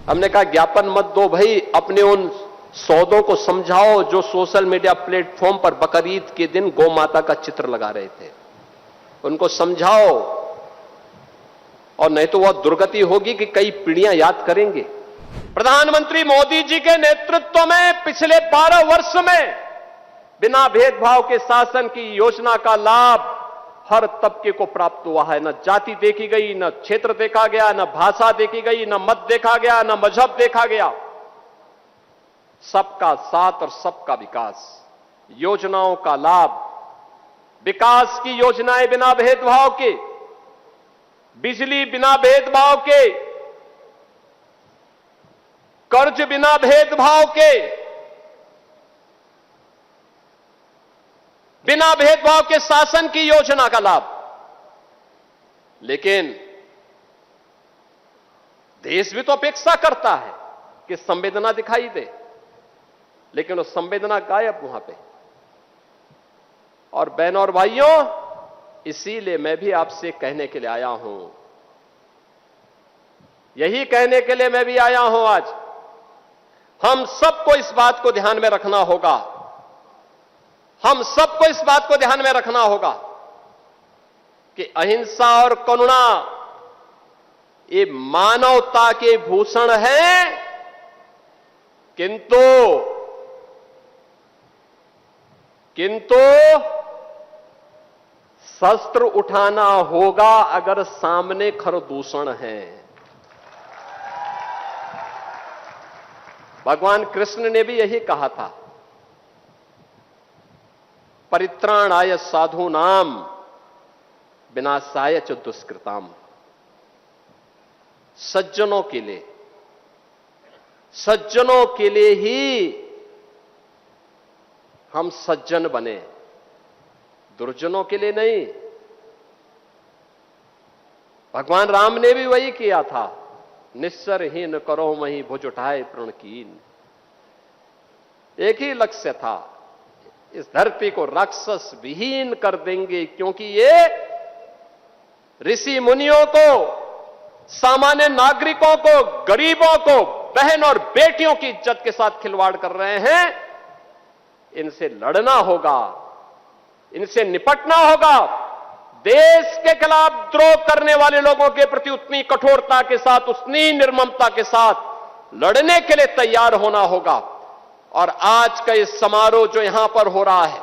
हमने कहा ज्ञापन मत दो भाई, अपने उन सौदों को समझाओ जो सोशल मीडिया प्लेटफॉर्म पर बकरीद के दिन गौ माता का चित्र लगा रहे थे, उनको समझाओ, और नहीं तो वह दुर्गति होगी कि कई पीढ़ियां याद करेंगे। प्रधानमंत्री मोदी जी के नेतृत्व में पिछले 12 वर्ष में बिना भेदभाव के शासन की योजना का लाभ हर तबके को प्राप्त हुआ है। न जाति देखी गई, न क्षेत्र देखा गया, न भाषा देखी गई, न मत देखा गया, न मजहब देखा गया। सबका साथ और सबका विकास, योजनाओं का लाभ, विकास की योजनाएं बिना भेदभाव के, बिजली बिना भेदभाव के, कर्ज बिना भेदभाव के, बिना भेदभाव के शासन की योजना का लाभ। लेकिन देश भी तो अपेक्षा करता है कि संवेदना दिखाई दे, लेकिन वो संवेदना गायब वहां पे। और बहनों और भाइयों, इसीलिए मैं भी आपसे कहने के लिए आया हूं, यही कहने के लिए मैं भी आया हूं आज। हम सबको इस बात को ध्यान में रखना होगा, हम सबको इस बात को ध्यान में रखना होगा कि अहिंसा और करुणा ये मानवता के भूषण हैं, किंतु शस्त्र उठाना होगा अगर सामने खरदूषण है। भगवान कृष्ण ने भी यही कहा था, परित्राणाय साधूनाम विनाशाय च दुष्कृताम। सज्जनों के लिए ही हम सज्जन बने, दुर्जनों के लिए नहीं। भगवान राम ने भी वही किया था, निस्सरहीन करो वहीं भुज उठाए प्रणकीन। एक ही लक्ष्य था, इस धरती को राक्षस विहीन कर देंगे, क्योंकि ये ऋषि मुनियों को, सामान्य नागरिकों को, गरीबों को, बहन और बेटियों की इज्जत के साथ खिलवाड़ कर रहे हैं। इनसे लड़ना होगा, इनसे निपटना होगा। देश के खिलाफ द्रोह करने वाले लोगों के प्रति उतनी कठोरता के साथ, उतनी निर्ममता के साथ लड़ने के लिए तैयार होना होगा। और आज का इस समारोह जो यहां पर हो रहा है,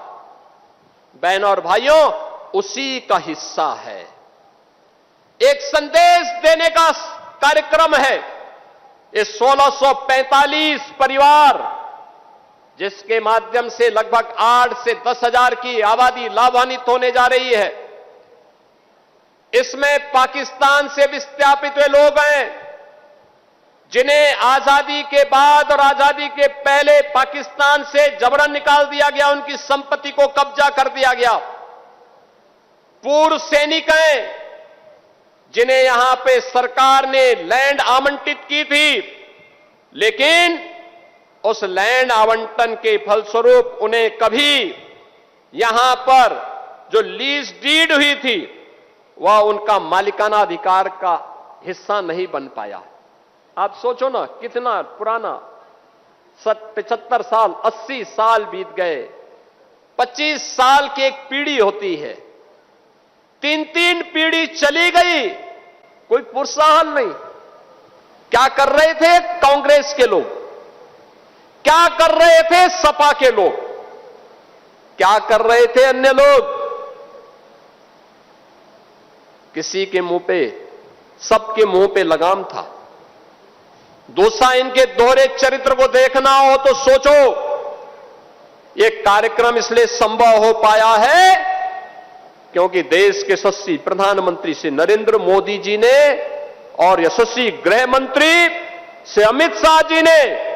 बहनों और भाइयों, उसी का हिस्सा है। एक संदेश देने का कार्यक्रम है। ये 1645 परिवार, जिसके माध्यम से लगभग 8 से 10 हजार की आबादी लाभान्वित होने जा रही है। इसमें पाकिस्तान से विस्थापित हुए लोग हैं, जिन्हें आजादी के बाद और आजादी के पहले पाकिस्तान से जबरन निकाल दिया गया, उनकी संपत्ति को कब्जा कर दिया गया। पूर्व सैनिक हैं, जिन्हें यहां पे सरकार ने लैंड आवंटित की थी, लेकिन उस लैंड आवंटन के फलस्वरूप उन्हें कभी यहां पर जो लीज डीड हुई थी, वह उनका मालिकाना अधिकार का हिस्सा नहीं बन पाया। आप सोचो ना, कितना पुराना, 75 साल, 80 साल बीत गए। 25 साल की एक पीढ़ी होती है, 3-3 पीढ़ी चली गई, कोई प्रोत्साहन नहीं। क्या कर रहे थे कांग्रेस के लोग, क्या कर रहे थे सपा के लोग, क्या कर रहे थे अन्य लोग? किसी के मुंह पे, सबके मुंह पे लगाम था। दूसरा, इनके दोहरे चरित्र को देखना हो तो सोचो, ये कार्यक्रम इसलिए संभव हो पाया है क्योंकि देश के यशस्वी प्रधानमंत्री श्री नरेंद्र मोदी जी ने और यशस्वी गृह मंत्री श्री अमित शाह जी ने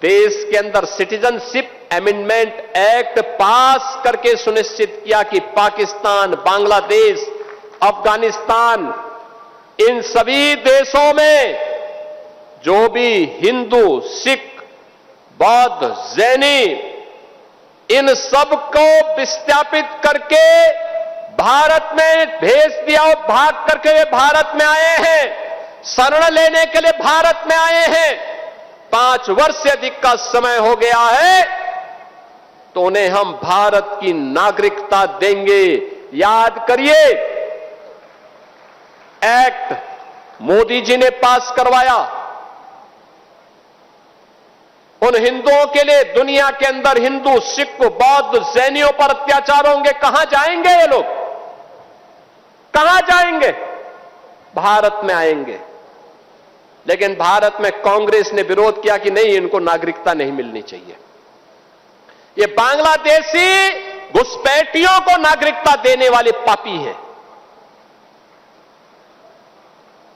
देश के अंदर सिटीजनशिप अमेंडमेंट एक्ट पास करके सुनिश्चित किया कि पाकिस्तान, बांग्लादेश, अफगानिस्तान, इन सभी देशों में जो भी हिंदू, सिख, बौद्ध, जैनी, इन सबको विस्थापित करके भारत में भेज दिया और भाग करके वे भारत में आए हैं। शरण लेने के लिए भारत में आए हैं, 5 वर्ष से अधिक का समय हो गया है, तो उन्हें हम भारत की नागरिकता देंगे। याद करिए, एक्ट मोदी जी ने पास करवाया। उन हिंदुओं के लिए दुनिया के अंदर हिंदू, सिख, बौद्ध, जैनियों पर अत्याचार होंगे, कहां जाएंगे ये लोग? कहां जाएंगे? भारत में आएंगे। लेकिन भारत में कांग्रेस ने विरोध किया कि नहीं, इनको नागरिकता नहीं मिलनी चाहिए। ये बांग्लादेशी घुसपैठियों को नागरिकता देने वाले पापी हैं।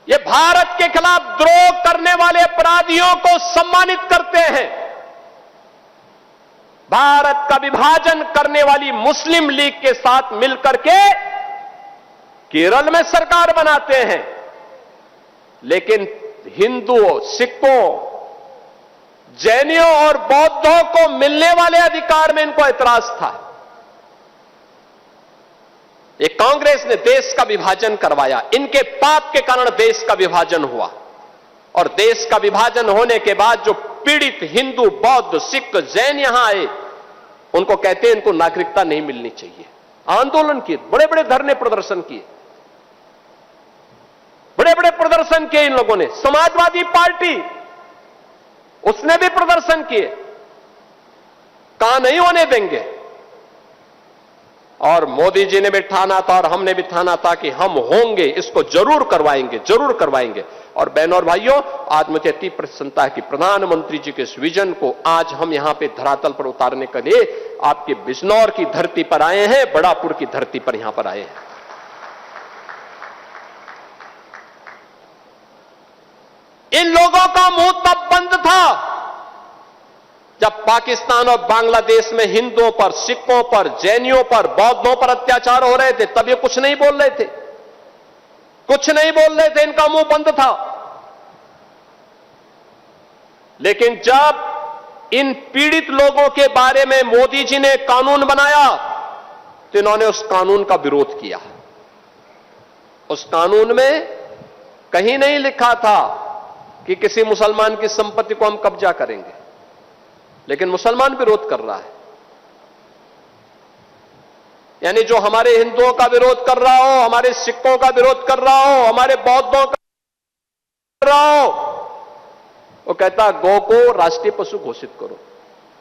ये भारत के खिलाफ द्रोह करने वाले अपराधियों को सम्मानित करते हैं। भारत का विभाजन करने वाली मुस्लिम लीग के साथ मिलकर के केरल में सरकार बनाते हैं, लेकिन हिंदुओं, सिखों, जैनियों और बौद्धों को मिलने वाले अधिकार में इनको ऐतराज था। ये कांग्रेस ने देश का विभाजन करवाया। इनके पाप के कारण देश का विभाजन हुआ, और देश का विभाजन होने के बाद जो पीड़ित हिंदू, बौद्ध, सिख, जैन यहां आए, उनको कहते हैं इनको नागरिकता नहीं मिलनी चाहिए। आंदोलन किए, बड़े बड़े धरने प्रदर्शन किए, बड़े बड़े प्रदर्शन किए इन लोगों ने। समाजवादी पार्टी, उसने भी प्रदर्शन किए, कहां नहीं होने देंगे। और मोदी जी ने भी ठाना था और हमने भी ठाना था कि हम होंगे, इसको जरूर करवाएंगे, जरूर करवाएंगे। और बहनों और भाइयों, आज मुझे अति प्रसन्नता है कि प्रधानमंत्री जी के इस विजन को आज हम यहां पे धरातल पर उतारने के लिए आपके बिजनौर की धरती पर आए हैं, बड़ापुर की धरती पर यहां पर आए हैं। इन लोगों का मुंह तब बंद था जब पाकिस्तान और बांग्लादेश में हिंदुओं पर, सिखों पर, जैनियों पर, बौद्धों पर अत्याचार हो रहे थे, तब ये कुछ नहीं बोल रहे थे, कुछ नहीं बोल रहे थे, इनका मुंह बंद था। लेकिन जब इन पीड़ित लोगों के बारे में मोदी जी ने कानून बनाया, तो इन्होंने उस कानून का विरोध किया। उस कानून में कहीं नहीं लिखा था कि किसी मुसलमान की संपत्ति को हम कब्जा करेंगे, लेकिन मुसलमान विरोध कर रहा है। यानी जो हमारे हिंदुओं का विरोध कर रहा हो, हमारे सिखों का विरोध कर रहा हो, हमारे बौद्धों का कर रहा हो, वो कहता गौ को राष्ट्रीय पशु घोषित करो।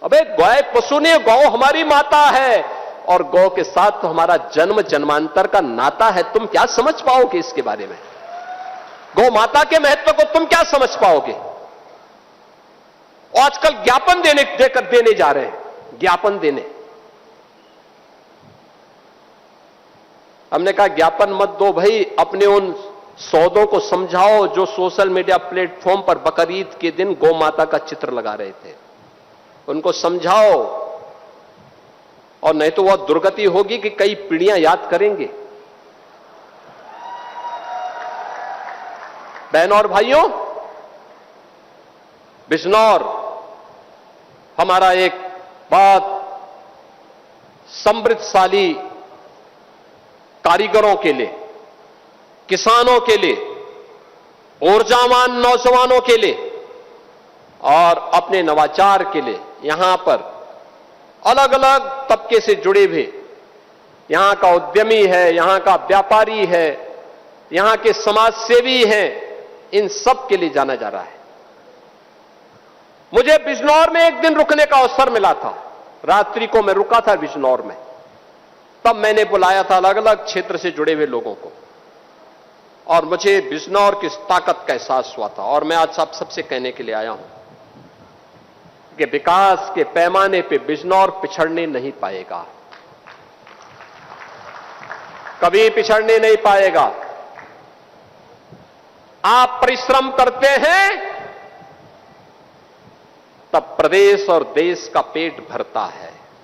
अबे गाय पशु नहीं, गौ हमारी माता है, और गौ के साथ तो हमारा जन्म जन्मांतर का नाता है। तुम क्या समझ पाओगे इसके बारे में? गौ माता के महत्व को तुम क्या समझ पाओगे? आजकल ज्ञापन देने जा रहे हैं, ज्ञापन देने। हमने कहा ज्ञापन मत दो भाई, अपने उन सौदों को समझाओ जो सोशल मीडिया प्लेटफॉर्म पर बकरीद के दिन गौ माता का चित्र लगा रहे थे, उनको समझाओ, और नहीं तो वह दुर्गति होगी कि कई पीढ़ियां याद करेंगे। बहनों और भाइयों, बिजनौर हमारा एक बहुत समृद्धशाली कारीगरों के लिए, किसानों के लिए, ऊर्जावान नौजवानों के लिए और अपने नवाचार के लिए यहां पर अलग अलग तबके से जुड़े हुए, यहां का उद्यमी है, यहां का व्यापारी है, यहां के समाजसेवी हैं, इन सब के लिए जाना जा रहा है। मुझे बिजनौर में एक दिन रुकने का अवसर मिला था। रात्रि को मैं रुका था बिजनौर में। तब मैंने बुलाया था अलग अलग क्षेत्र से जुड़े हुए लोगों को, और मुझे बिजनौर की ताकत का एहसास हुआ था। और मैं आज आप सबसे कहने के लिए आया हूं कि विकास के पैमाने पे बिजनौर पिछड़ने नहीं पाएगा, कभी पिछड़ने नहीं पाएगा। आप परिश्रम करते हैं तब प्रदेश और देश का पेट भरता है।